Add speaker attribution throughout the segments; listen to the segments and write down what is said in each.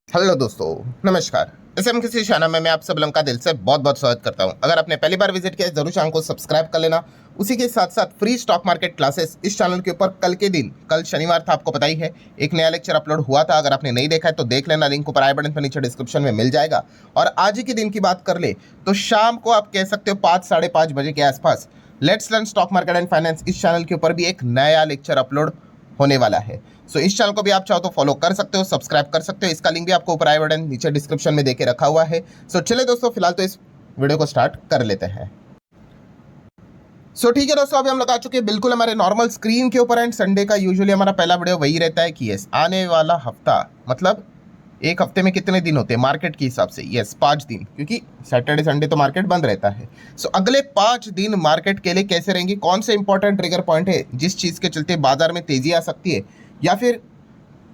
Speaker 1: Hello दोस्तों, नमस्कार। SM किसी चैनल में मैं आप सब लोगों का दिल से बहुत बहुत स्वागत करता हूं। अगर आपने पहली बार विजिट किया है जरूर चैनल को सब्सक्राइब कर लेना। उसी के साथ साथ फ्री स्टॉक मार्केट क्लासेस इस चैनल के ऊपर कल के दिन, कल शनिवार था, आपको पता ही है, एक नया लेक्चर अपलोड हुआ था। अगर आपने नहीं देखा है तो देख लेना, लिंक ऊपर आई बटन पर नीचे डिस्क्रिप्शन में मिल जाएगा। और आज ही के दिन की बात कर ले तो शाम को आप कह सकते हो 5 साढ़े 5 बजे के आसपास let's learn stock market and finance इस चैनल के ऊपर भी एक नया लेक्चर अपलोड होने वाला है। सो इस चैनल को भी आप चाहो तो फॉलो कर सकते हो, सब्सक्राइब कर सकते हो। इसका लिंक भी आपको ऊपर आई बटन नीचे डिस्क्रिप्शन में देके रखा हुआ है। सो चलिए दोस्तों, फिलहाल तो इस वीडियो को स्टार्ट कर लेते हैं। ठीक है दोस्तों, अभी हम लोग आ चुके हैं बिल्कुल हमारे नॉर्मल स्क्रीन के ऊपर। एंड संडे का यूजुअली हमारा पहला वीडियो वही रहता है कि यस, आने वाला हफ्ता मतलब एक हफ्ते में कितने दिन होते हैं मार्केट के हिसाब से। यस, 5 दिन, क्योंकि सैटरडे संडे तो मार्केट बंद रहता है। अगले 5 दिन मार्केट के लिए कैसे रहेंगे, कौन से इंपॉर्टेंट ट्रिगर पॉइंट है जिस चीज़ के चलते बाजार में तेजी आ सकती है, या फिर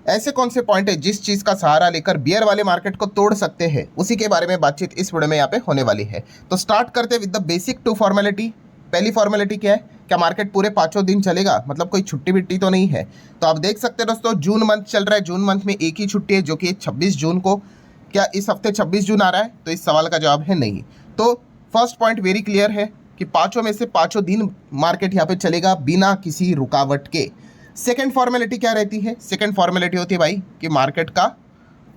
Speaker 1: ऐसे कौन से पॉइंट है जिस चीज़ का सहारा लेकर बियर वाले मार्केट को तोड़ सकते हैं, उसी के बारे में बातचीत इस वीडियो में यहाँ पे होने वाली है। तो स्टार्ट करते हैं विद द बेसिक 2 फॉर्मेलिटी। पहली फॉर्मेलिटी क्या है, क्या मार्केट पूरे 5 दिन चलेगा, मतलब कोई छुट्टी बिट्टी तो नहीं है। तो आप देख सकते हैं दोस्तों, जून मंथ चल रहा है, जून मंथ में एक ही छुट्टी है जो कि 26 जून को। क्या इस हफ्ते 26 जून आ रहा है? तो इस सवाल का जवाब है नहीं। तो फर्स्ट पॉइंट वेरी क्लियर है कि 5 में से 5 दिन मार्केट यहाँ पे चलेगा बिना किसी रुकावट के। सेकेंड फॉर्मेलिटी क्या रहती है? सेकेंड फॉर्मेलिटी होती है भाई कि मार्केट का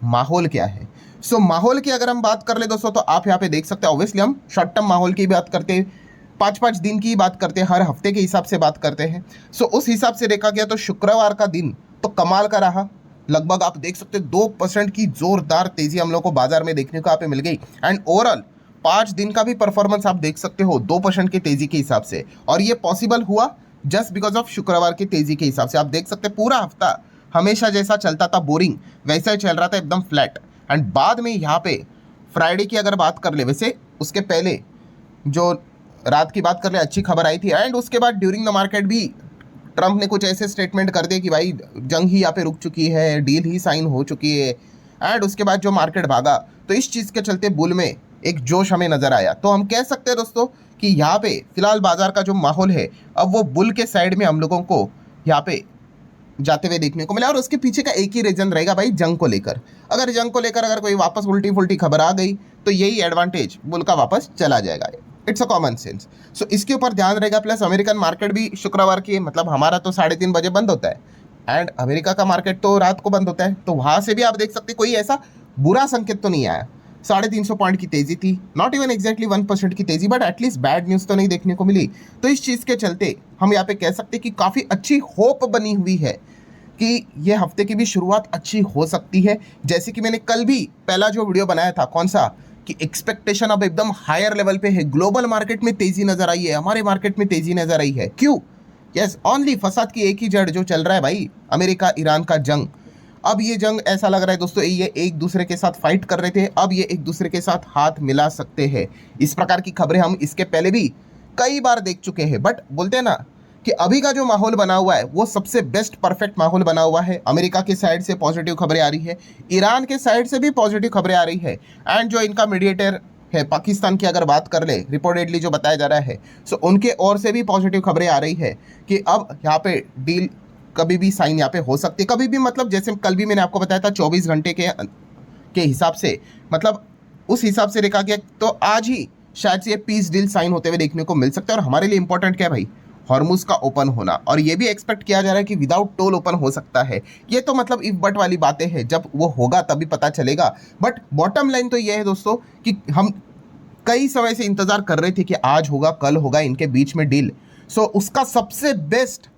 Speaker 1: माहौल क्या है। माहौल की अगर हम बात कर ले दोस्तों, तो आप यहाँ पे देख सकते हैं, ऑब्वियसली हम शॉर्ट टर्म माहौल की बात करते हैं, 5-5 दिन की बात करते हैं, हर हफ्ते के हिसाब से बात करते हैं। उस हिसाब से देखा गया तो शुक्रवार का दिन तो कमाल का रहा। लगभग आप देख सकते हैं 2% की जोरदार तेजी हम लोग को बाजार में देखने को यहाँ पे मिल गई। एंड ओवरऑल 5 दिन का भी परफॉर्मेंस आप देख सकते हो 2% की तेजी के हिसाब से। और ये पॉसिबल हुआ जस्ट बिकॉज ऑफ शुक्रवार की तेजी के हिसाब से। आप देख सकते हैं पूरा हफ्ता हमेशा जैसा चलता था बोरिंग, वैसा ही चल रहा था, एकदम फ्लैट। एंड बाद में यहाँ पे फ्राइडे की अगर बात कर ले, वैसे उसके पहले जो रात की बात कर ले अच्छी खबर आई थी। एंड उसके बाद ड्यूरिंग द मार्केट भी ट्रंप ने कुछ ऐसे स्टेटमेंट कर दिए कि भाई जंग ही यहाँ पे रुक चुकी है, डील ही साइन हो चुकी है। एंड उसके बाद जो मार्केट भागा, तो इस चीज़ के चलते बुल में एक जोश हमें नजर आया। तो हम कह सकते हैं दोस्तों कि यहाँ पे फिलहाल बाजार का जो माहौल है, अब वो बुल के साइड में हम लोगों को यहाँ पे जाते हुए देखने को मिला। और उसके पीछे का एक ही रीजन रहेगा भाई, जंग को लेकर। अगर जंग को लेकर अगर कोई वापस उल्टी फुल्टी खबर आ गई तो यही एडवांटेज बुल का वापस चला जाएगा। It's a common sense. इसके ऊपर ध्यान रहेगा। प्लस अमेरिकन मार्केट भी शुक्रवार की, मतलब हमारा तो 3:30 बजे बंद होता है एंड अमेरिका का मार्केट तो रात को बंद होता है। तो वहाँ से भी आप देख सकते कोई ऐसा बुरा संकेत तो नहीं आया। 350 पॉइंट की तेजी थी, नॉट इवन एग्जैक्टली 1% की तेजी, बट एटलीस्ट बैड न्यूज़ तो नहीं देखने को मिली। तो इस चीज़ के चलते हम यहाँ पे कह सकते हैं कि काफ़ी अच्छी होप बनी हुई है कि ये हफ्ते की भी शुरुआत अच्छी हो सकती है। जैसे कि मैंने कल भी पहला जो वीडियो बनाया था, कौन सा, कि एक्सपेक्टेशन अब एकदम हायर लेवल पे है। ग्लोबल मार्केट में तेजी नजर आई है, हमारे मार्केट में तेजी नजर आई है। क्यों? यस, ओनली फसाद की एक ही जड़ जो चल रहा है भाई, अमेरिका ईरान का जंग। अब ये जंग ऐसा लग रहा है दोस्तों, ये एक दूसरे के साथ फाइट कर रहे थे, अब ये एक दूसरे के साथ हाथ मिला सकते हैं। इस प्रकार की खबरें हम इसके पहले भी कई बार देख चुके हैं। बट बोलते हैं ना कि अभी का जो माहौल बना हुआ है वो सबसे बेस्ट परफेक्ट माहौल बना हुआ है। अमेरिका की साइड से पॉजिटिव खबरें आ रही है, ईरान के साइड से भी पॉजिटिव खबरें आ रही है। एंड जो इनका मीडिएटर है पाकिस्तान की अगर बात कर ले, रिपोर्टेडली जो बताया जा रहा है, उनके ओर से भी पॉजिटिव खबरें आ रही है कि अब यहाँ पे डील कभी भी साइन यहाँ पे हो सकती है। कभी भी मतलब जैसे कल भी मैंने आपको बताया था 24 घंटे के हिसाब से, मतलब उस हिसाब से देखा गया तो आज ही शायद से ये पीस डील साइन होते हुए देखने को मिल सकता है। और हमारे लिए इंपॉर्टेंट क्या है भाई, हॉर्मुज का ओपन होना। और ये भी एक्सपेक्ट किया जा रहा है कि विदाउट टोल ओपन हो सकता है। ये तो मतलब इफ बट वाली बातें हैं, जब वो होगा तभी पता चलेगा। बट बॉटम लाइन तो ये है दोस्तों कि हम कई समय से इंतजार कर रहे थे कि आज होगा कल होगा इनके बीच में डील। उसका सबसे बेस्ट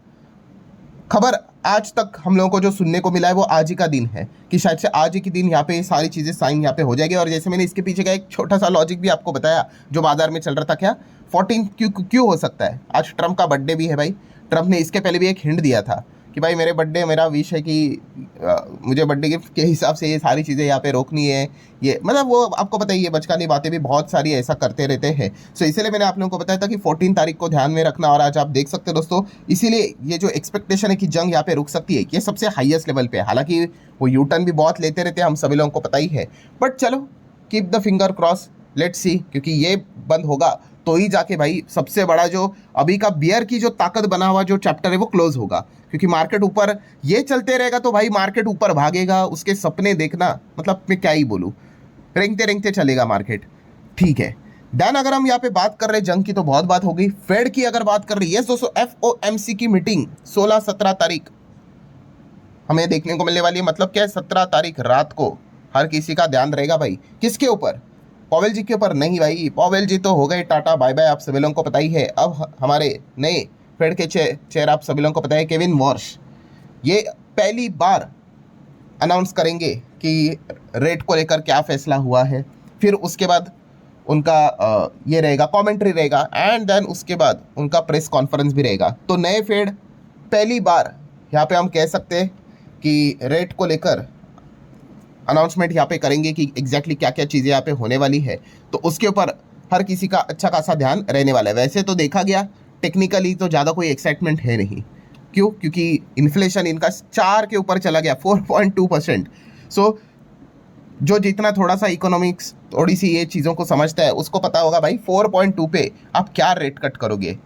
Speaker 1: खबर आज तक हम लोगों को जो सुनने को मिला है वो आज ही का दिन है कि शायद से आज ही के दिन यहाँ पे सारी चीज़ें साइन यहाँ पे हो जाएगी। और जैसे मैंने इसके पीछे का एक छोटा सा लॉजिक भी आपको बताया जो बाजार में चल रहा था, क्या 14 क्यों हो सकता है, आज ट्रंप का बर्थडे भी है भाई। ट्रंप ने इसके पहले भी एक हिंट दिया था कि भाई मेरे बर्थडे, मेरा विश है कि मुझे बर्थडे गिफ्ट के हिसाब से ये सारी चीज़ें यहाँ पे रोकनी है। ये मतलब वो आपको पता ही है, बचकानी बातें भी बहुत सारी ऐसा करते रहते हैं। इसलिए मैंने आप लोगों को बताया था कि 14 तारीख को ध्यान में रखना। और आज आप देख सकते हो दोस्तों, इसीलिए ये जो एक्सपेक्टेशन है कि जंग यहाँ पे रुक सकती है, ये सबसे हाईएस्ट लेवल पे है। हालांकि वो यू टर्न भी बहुत लेते रहते हैं, हम सभी लोगों को पता ही है। बट चलो, keep the finger cross, let's see, क्योंकि ये बंद होगा तो ही जाके भाई सबसे बड़ा जो अभी का बियर की जो ताकत बना हुआ जो चैप्टर है वो क्लोज होगा। क्योंकि मार्केट ऊपर ये चलते रहेगा तो भाई मार्केट ऊपर भागेगा, उसके सपने देखना, मतलब मैं क्या ही बोलूँ, रेंगते रेंगते चलेगा मार्केट। ठीक है, देन अगर हम यहाँ पे बात कर रहे हैं जंग की तो बहुत बात हो गई। फेड की अगर बात कर रही है दोस्तों, FOMC की मीटिंग 16-17 तारीख हमें देखने को मिलने वाली है। मतलब क्या है, 17 तारीख रात को हर किसी का ध्यान रहेगा भाई किसके ऊपर, पॉवेल जी के ऊपर नहीं भाई, पॉवेल जी तो हो गए टाटा बाय बाय, आप सभी लोगों को पता ही है। अब हमारे नए फेड के चेयर आप सभी लोगों को पता है, केविन वॉर्श, ये पहली बार अनाउंस करेंगे कि रेट को लेकर क्या फैसला हुआ है। फिर उसके बाद उनका ये रहेगा, कमेंट्री रहेगा, एंड देन उसके बाद उनका प्रेस कॉन्फ्रेंस भी रहेगा। तो नए फेड पहली बार यहाँ पे हम कह सकते हैं कि रेट को लेकर अनाउंसमेंट यहाँ पे करेंगे कि एग्जैक्टली क्या क्या चीज़ें यहाँ पे होने वाली है। तो उसके ऊपर हर किसी का अच्छा खासा ध्यान रहने वाला है। वैसे तो देखा गया टेक्निकली तो ज़्यादा कोई एक्साइटमेंट है नहीं। क्यों? क्योंकि इन्फ्लेशन इनका 4 के ऊपर चला गया, 4.2%। सो जो जितना थोड़ा सा इकोनॉमिक्स थोड़ी सी ये चीज़ों को समझता है उसको पता होगा भाई 4.2 पे आप क्या रेट कट करोगे।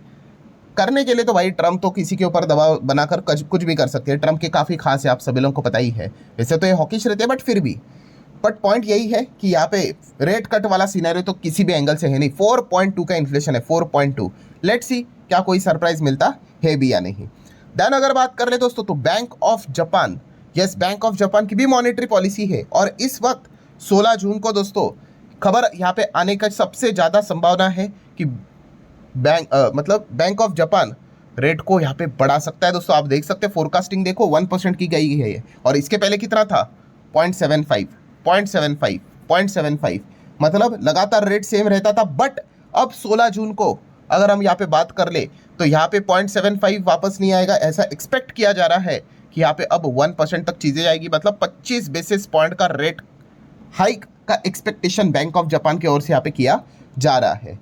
Speaker 1: करने के लिए तो भाई ट्रम्प तो किसी के ऊपर दबाव बनाकर कुछ भी कर सकते हैं। ट्रम्प के काफ़ी खास है, आप सभी लोगों को पता ही है। वैसे तो ये हॉकिश रहते हैं बट फिर भी, बट पॉइंट यही है कि यहाँ पे रेट कट वाला सिनेरियो तो किसी भी एंगल से है नहीं। 4.2 का इन्फ्लेशन है, 4.2। लेट्स सी क्या कोई सरप्राइज मिलता है भी या नहीं। देन अगर बात कर ले दोस्तों तो bank of Japan, yes bank of Japan की भी मॉनेटरी पॉलिसी है और इस वक्त 16 जून को दोस्तों खबर यहाँ पे आने का सबसे ज़्यादा संभावना है कि बैंक ऑफ जापान रेट को यहाँ पे बढ़ा सकता है। दोस्तों आप देख सकते हैं फोरकास्टिंग देखो 1% की गई है ये, और इसके पहले कितना था 0.75, मतलब लगातार रेट सेम रहता था। बट अब 16 जून को अगर हम यहाँ पे बात कर ले तो यहाँ पे 0.75 वापस नहीं आएगा, ऐसा एक्सपेक्ट किया जा रहा है कि यहाँ पे अब 1% तक चीज़ें जाएगी। मतलब 25 बेसिस पॉइंट का रेट हाइक का एक्सपेक्टेशन बैंक ऑफ जापान की ओर से यहाँ पे किया जा रहा है।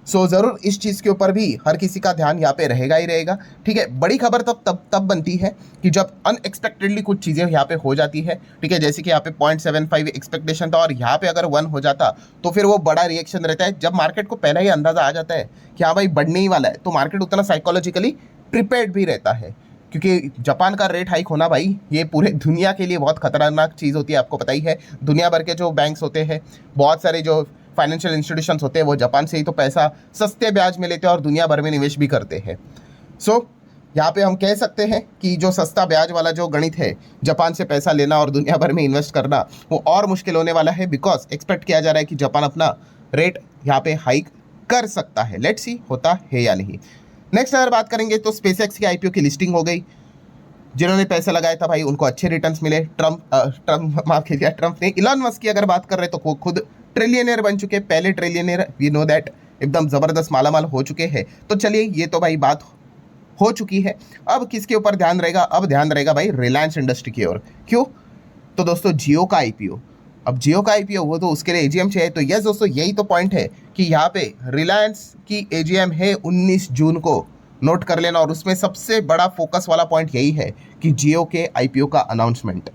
Speaker 1: सो ज़रूर इस चीज़ के ऊपर भी हर किसी का ध्यान यहाँ पे रहेगा ही रहेगा। ठीक है, बड़ी खबर तब बनती है कि जब अनएक्सपेक्टेडली कुछ चीज़ें यहाँ पे हो जाती है। ठीक है, जैसे कि यहाँ पे 0.75 एक्सपेक्टेशन था और यहाँ पे अगर 1 हो जाता तो फिर वो बड़ा रिएक्शन रहता है। जब मार्केट को पहले ही अंदाज़ा आ जाता है कि हाँ भाई बढ़ने ही वाला है तो मार्केट उतना साइकोलॉजिकली प्रिपेयर्ड भी रहता है। क्योंकि जापान का रेट हाइक होना भाई ये पूरे दुनिया के लिए बहुत खतरनाक चीज़ होती है, आपको पता ही है। दुनिया भर के जो बैंक्स होते हैं, बहुत सारे जो फाइनेंशियल इंस्टीट्यूशंस होते हैं वो जापान से ही तो पैसा सस्ते ब्याज में लेते हैं और दुनिया भर में निवेश भी करते हैं। सो यहाँ पे हम कह सकते हैं कि जो सस्ता ब्याज वाला जो गणित है, जापान से पैसा लेना और दुनिया भर में इन्वेस्ट करना, वो और मुश्किल होने वाला है। बिकॉज एक्सपेक्ट किया जा रहा है कि जापान अपना रेट यहाँ पे हाइक कर सकता है। लेट्स सी होता है या नहीं। नेक्स्ट अगर बात करेंगे तो स्पेसएक्स की IPO की लिस्टिंग हो गई। जिन्होंने पैसा लगाया था भाई उनको अच्छे रिटर्न्स मिले। ट्रम्प ने इलॉन मस्क की अगर बात कर रहे तो वो खुद ट्रिलियनियर बन चुके, पहले ट्रिलियनियर, वी नो दैट, एकदम ज़बरदस्त मालामाल हो चुके हैं। तो चलिए ये तो भाई बात हो चुकी है। अब किसके ऊपर ध्यान रहेगा? अब ध्यान रहेगा भाई रिलायंस इंडस्ट्री की ओर। क्यों? तो दोस्तों जियो का IPO, अब जियो का IPO वो तो उसके लिए AGM चाहिए। तो यस दोस्तों यही तो पॉइंट है कि यहाँ पे रिलायंस की AGM है 19 जून को, नोट कर लेना। और उसमें सबसे बड़ा फोकस वाला पॉइंट यही है कि जियो के IPO का अनाउंसमेंट।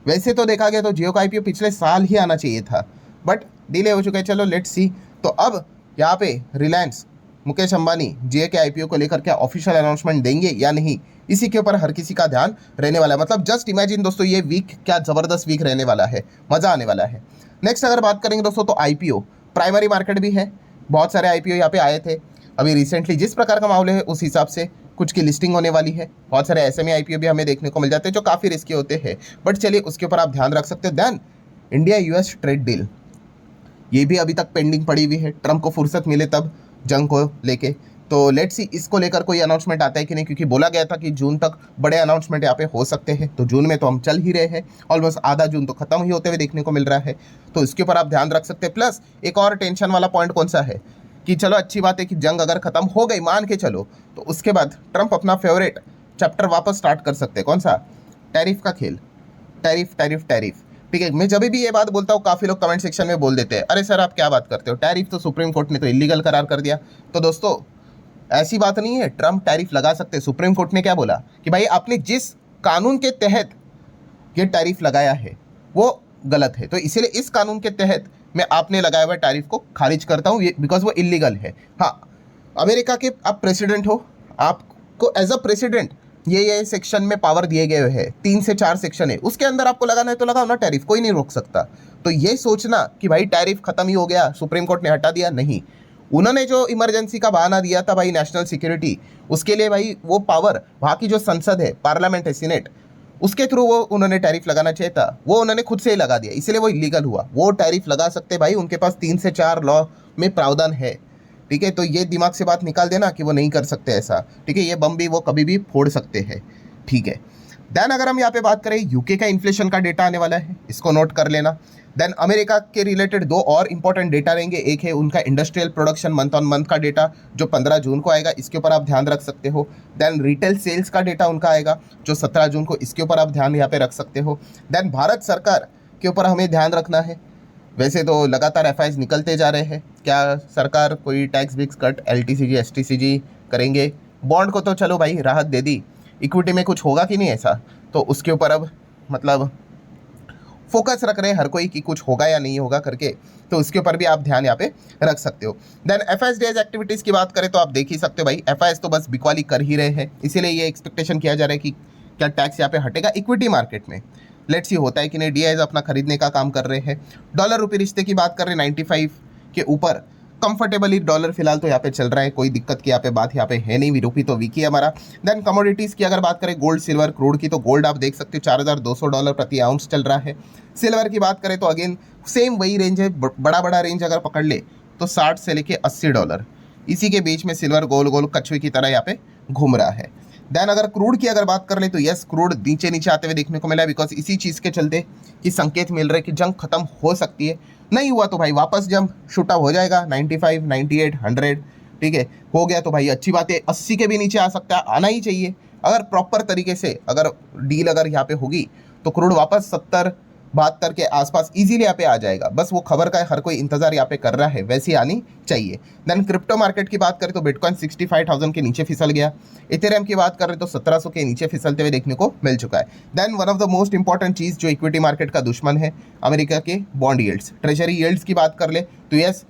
Speaker 1: वैसे तो देखा गया तो जियो का IPO पिछले साल ही आना चाहिए था बट डिले हो चुका है। चलो लेट्स सी। तो अब यहाँ पे रिलायंस, मुकेश अंबानी जियो के IPO को लेकर क्या ऑफिशियल अनाउंसमेंट देंगे या नहीं, इसी के ऊपर हर किसी का ध्यान रहने वाला है। मतलब जस्ट इमेजिन दोस्तों ये वीक क्या ज़बरदस्त वीक रहने वाला है, मज़ा आने वाला है। नेक्स्ट अगर बात करेंगे दोस्तों तो IPO प्राइमरी मार्केट भी है, बहुत सारे IPO यहाँ पे आए थे अभी रिसेंटली। जिस प्रकार का माहौल है उस हिसाब से कुछ की लिस्टिंग होने वाली है। बहुत सारे SME IPO भी हमें देखने को मिल जाते हैं जो काफ़ी रिस्की होते हैं, बट चलिए उसके ऊपर आप ध्यान रख सकते हैं। देन इंडिया US ट्रेड डील, ये भी अभी तक पेंडिंग पड़ी हुई है। ट्रम्प को फुर्सत मिले तब जंग को लेके। तो लेट्स सी इसको लेकर कोई अनाउंसमेंट आता है कि नहीं, क्योंकि बोला गया था कि जून तक बड़े अनाउंसमेंट यहाँ पे हो सकते हैं। तो जून में तो हम चल ही रहे हैं, ऑलमोस्ट आधा जून तो खत्म ही होते हुए देखने को मिल रहा है। तो इसके ऊपर आप ध्यान रख सकते हैं। प्लस एक और टेंशन वाला पॉइंट कौन सा है कि चलो अच्छी बात है कि जंग अगर खत्म हो गई मान के चलो, तो उसके बाद ट्रम्प अपना फेवरेट चैप्टर वापस स्टार्ट कर सकते हैं। कौन सा? टैरिफ का खेल। Tariff tariff tariff. ठीक है, मैं जब भी ये बात बोलता हूँ काफ़ी लोग कमेंट सेक्शन में बोल देते हैं, अरे सर आप क्या बात करते हो, टैरिफ तो सुप्रीम कोर्ट ने तो इलीगल करार कर दिया। तो दोस्तों ऐसी बात नहीं है, ट्रम्प टैरिफ लगा सकते। सुप्रीम कोर्ट ने क्या बोला कि भाई आपने जिस कानून के तहत ये टैरिफ लगाया है वो गलत है, तो इसीलिए इस कानून के तहत मैं आपने लगाया हुआ टैरिफ को खारिज करता हूँ, ये बिकॉज वो इलीगल है। हाँ, अमेरिका के आप प्रेसिडेंट हो, आपको एज अ प्रेसिडेंट ये सेक्शन में पावर दिए गए हैं, 3 से 4 सेक्शन है, उसके अंदर आपको लगाना है तो लगाओ ना टैरिफ, कोई नहीं रोक सकता। तो ये सोचना कि भाई टैरिफ खत्म ही हो गया, सुप्रीम कोर्ट ने हटा दिया, नहीं। उन्होंने जो इमरजेंसी का बहाना दिया था भाई, नेशनल सिक्योरिटी, उसके लिए भाई वो पावर वहाँ की जो संसद है, पार्लियामेंट है, सीनेट, उसके थ्रू वो उन्होंने टैरिफ लगाना चाहिए था, वो उन्होंने खुद से ही लगा दिया, इसलिए वो इलीगल हुआ। वो टैरिफ लगा सकते भाई, उनके पास 3 से 4 लॉ में प्रावधान है, ठीक है। तो ये दिमाग से बात निकाल देना कि वो नहीं कर सकते ऐसा, ठीक है। ये बम भी वो कभी भी फोड़ सकते हैं, ठीक है। देन अगर हम यहाँ पे बात करें, यूके का इन्फ्लेशन का डेटा आने वाला है, इसको नोट कर लेना। देन अमेरिका के रिलेटेड 2 और इंपॉर्टेंट डेटा रहेंगे, एक है उनका industrial production month on month का डेटा जो 15 जून को आएगा, इसके ऊपर आप ध्यान रख सकते हो। देन रिटेल सेल्स का डेटा उनका आएगा जो 17 जून को, इसके ऊपर आप ध्यान यहाँ पे रख सकते हो। देन भारत सरकार के ऊपर हमें ध्यान रखना है, वैसे तो लगातार एफआईआर निकलते जा रहे हैं, क्या सरकार कोई टैक्स बिक्स कट, एलटीसीजी एसटीसीजी करेंगे? बॉन्ड को तो चलो भाई राहत दे दी, इक्विटी में कुछ होगा कि नहीं ऐसा, तो उसके ऊपर अब मतलब फोकस रख रहे हैं हर कोई कि कुछ होगा या नहीं होगा करके, तो उसके ऊपर भी आप ध्यान यहाँ पे रख सकते हो। देन एफआईआईज एक्टिविटीज़ की बात करें तो आप देख ही सकते हो भाई, एफआईआईज तो बस बिकवाली कर ही रहे हैं, इसीलिए ये एक्सपेक्टेशन किया जा रहा है कि क्या टैक्स यहाँ पे हटेगा इक्विटी मार्केट में। लेट्स सी होता है कि नहीं। डीआईज अपना खरीदने का काम कर रहे हैं। डॉलर रुपये रिश्ते की बात कर रहे हैं, 95 के ऊपर कंफर्टेबली डॉलर फिलहाल तो यहाँ पे चल रहा है, कोई दिक्कत की यहाँ पे बात यहाँ पे है नहीं, रूपी तो वीक ही है हमारा। देन कमोडिटीज़ की अगर बात करें, गोल्ड सिल्वर क्रूड की, तो गोल्ड आप देख सकते हो $4200 प्रति आउंस चल रहा है। सिल्वर की बात करें तो अगेन सेम वही रेंज है, बड़ा रेंज अगर पकड़ ले तो 60 से लेके $80, इसी के बीच में सिल्वर गोल गोल कछुए की तरह यहाँ पे घूम रहा है। देन अगर क्रूड की अगर बात कर ले तो यस, क्रूड नीचे आते हुए देखने को मिला, बिकॉज इसी चीज़ के चलते कि संकेत मिल रहे कि जंग खत्म हो सकती है। नहीं हुआ तो भाई वापस जंग शूटअप हो जाएगा 95, 98, 100, ठीक है। हो गया तो भाई अच्छी बात है, 80 के भी नीचे आ सकता है, आना ही चाहिए। अगर प्रॉपर तरीके से अगर डील अगर यहाँ पे होगी तो क्रूड वापस 70, 72 के आसपास इजीली यहाँ पे आ जाएगा। बस वो खबर का हर कोई इंतजार यहाँ पे कर रहा है, वैसी आनी चाहिए। देन क्रिप्टो मार्केट की बात करें तो बिटकॉइन 65,000 के नीचे फिसल गया। इथेरियम की बात करें तो 1700 के नीचे फिसलते हुए देखने को मिल चुका है। Then one of the most important चीज़ जो इक्विटी मार्केट का दुश्मन है, अमेरिका के बॉन्ड यील्ड्स, ट्रेजरी यील्ड्स की बात कर ले तो यस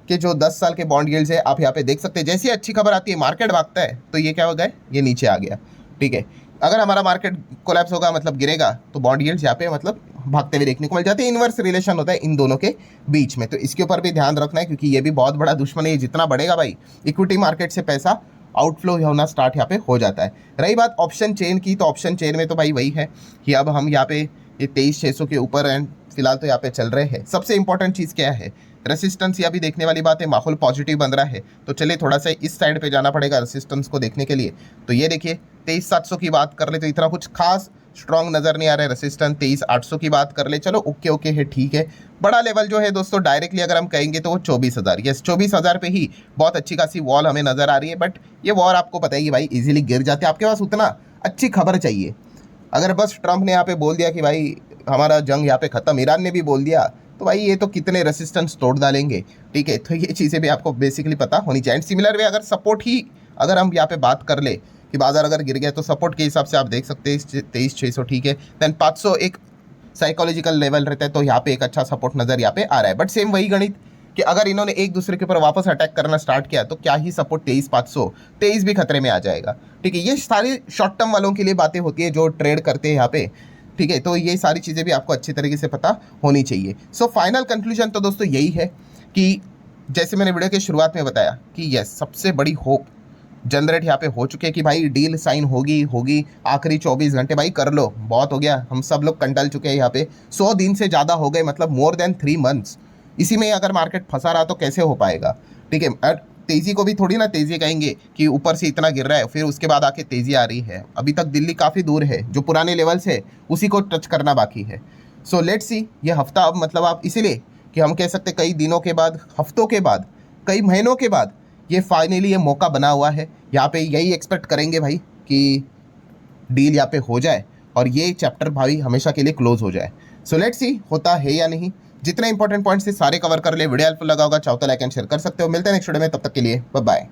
Speaker 1: के जो 10 साल के बॉन्ड यील्ड्स है आप यहाँ पे देख सकते हैं। जैसी अच्छी खबर आती है मार्केट भागता है, तो ये क्या हो गया, ये नीचे आ गया, ठीक है। अगर हमारा मार्केट कोलैप्स होगा मतलब गिरेगा, तो बॉन्ड यील्ड्स यहाँ पे मतलब भागते हुए देखने को मिल जाते हैं। इनवर्स रिलेशन होता है इन दोनों के बीच में, तो इसके ऊपर भी ध्यान रखना है क्योंकि ये भी बहुत बड़ा दुश्मन है। जितना बढ़ेगा भाई इक्विटी मार्केट से पैसा आउटफ्लो होना स्टार्ट यहाँ पे हो जाता है। रही बात ऑप्शन चेन की, तो ऑप्शन चेन में तो भाई वही है कि अब हम यहाँ पे ये 23,600 के ऊपर एंड फिलहाल तो यहाँ पे चल रहे हैं। सबसे इंपॉर्टेंट चीज़ क्या है, रेसिस्टेंस, या भी देखने वाली बात है। माहौल पॉजिटिव बन रहा है तो चलिए थोड़ा सा इस साइड पे जाना पड़ेगा रेसिस्टेंस को देखने के लिए। तो ये देखिए 23,700 की बात कर ले तो इतना कुछ खास स्ट्रॉन्ग नज़र नहीं आ रहा है। रेसिस्टेंस 23,800 की बात कर ले, चलो ओके है, ठीक है। बड़ा लेवल जो है दोस्तों डायरेक्टली अगर हम कहेंगे तो वो 24,000, यस 24,000 पे ही बहुत अच्छी खासी वॉल हमें नज़र आ रही है। बट ये वॉल आपको पता है कि भाई इजीली गिर जाते हैं। आपके पास उतना अच्छी खबर चाहिए। अगर बस ट्रंप ने यहाँ पे बोल दिया कि भाई हमारा जंग यहाँ पे ख़त्म, ईरान ने भी बोल दिया, तो भाई ये तो कितने रेसिस्टेंस तोड़ डालेंगे, ठीक है। तो ये चीज़ें भी आपको बेसिकली पता होनी चाहिए। सिमिलर वे अगर सपोर्ट ही अगर हम यहाँ पे बात कर ले कि बाजार अगर गिर गया तो सपोर्ट के हिसाब से आप देख सकते हैं 23,600, ठीक है। देन 500 एक साइकोलॉजिकल लेवल रहता है, तो यहाँ पे एक अच्छा सपोर्ट नज़र यहाँ पे आ रहा है। बट सेम वही गणित कि अगर इन्होंने एक दूसरे के ऊपर वापस अटैक करना स्टार्ट किया तो क्या ही सपोर्ट 23,500, 23 भी खतरे में आ जाएगा, ठीक है। ये सारी शॉर्ट टर्म वालों के लिए बातें होती है जो ट्रेड करते हैं यहाँ पे, ठीक है। तो ये सारी चीज़ें भी आपको अच्छी तरीके से पता होनी चाहिए। सो फाइनल कंक्लूजन तो दोस्तों यही है कि जैसे मैंने वीडियो की शुरुआत में बताया कि यस सबसे बड़ी होप जनरेट यहाँ पे हो चुके हैं कि भाई डील साइन होगी आखिरी 24 घंटे भाई कर लो, बहुत हो गया। हम सब लोग कंटल चुके हैं यहाँ पे, 100 दिन से ज़्यादा हो गए, मतलब मोर देन 3 मंथ्स। इसी में अगर मार्केट फंसा रहा तो कैसे हो पाएगा, ठीक है। और तेज़ी को भी थोड़ी ना तेज़ी कहेंगे कि ऊपर से इतना गिर रहा है फिर उसके बाद आके तेज़ी आ रही है। अभी तक दिल्ली काफ़ी दूर है, जो पुराने लेवल्स है उसी को टच करना बाकी है। सो लेट्स सी ये हफ्ता अब मतलब आप इसीलिए कि हम कह सकते कई दिनों के बाद, हफ्तों के बाद, कई महीनों के बाद ये फाइनली ये मौका बना हुआ है। यहाँ पे यही एक्सपेक्ट करेंगे भाई कि डील यहाँ पे हो जाए और ये चैप्टर भाई हमेशा के लिए क्लोज हो जाए। सो लेट्स सी होता है या नहीं। जितने इंपॉर्टेंट पॉइंट्स थे सारे कवर कर ले। वीडियो हेल्पफुल लगा होगा चाहो तो लाइक एंड शेयर कर सकते हो। मिलते हैं नेक्स्ट वीडियो में, तब तक के लिए बाय बाय।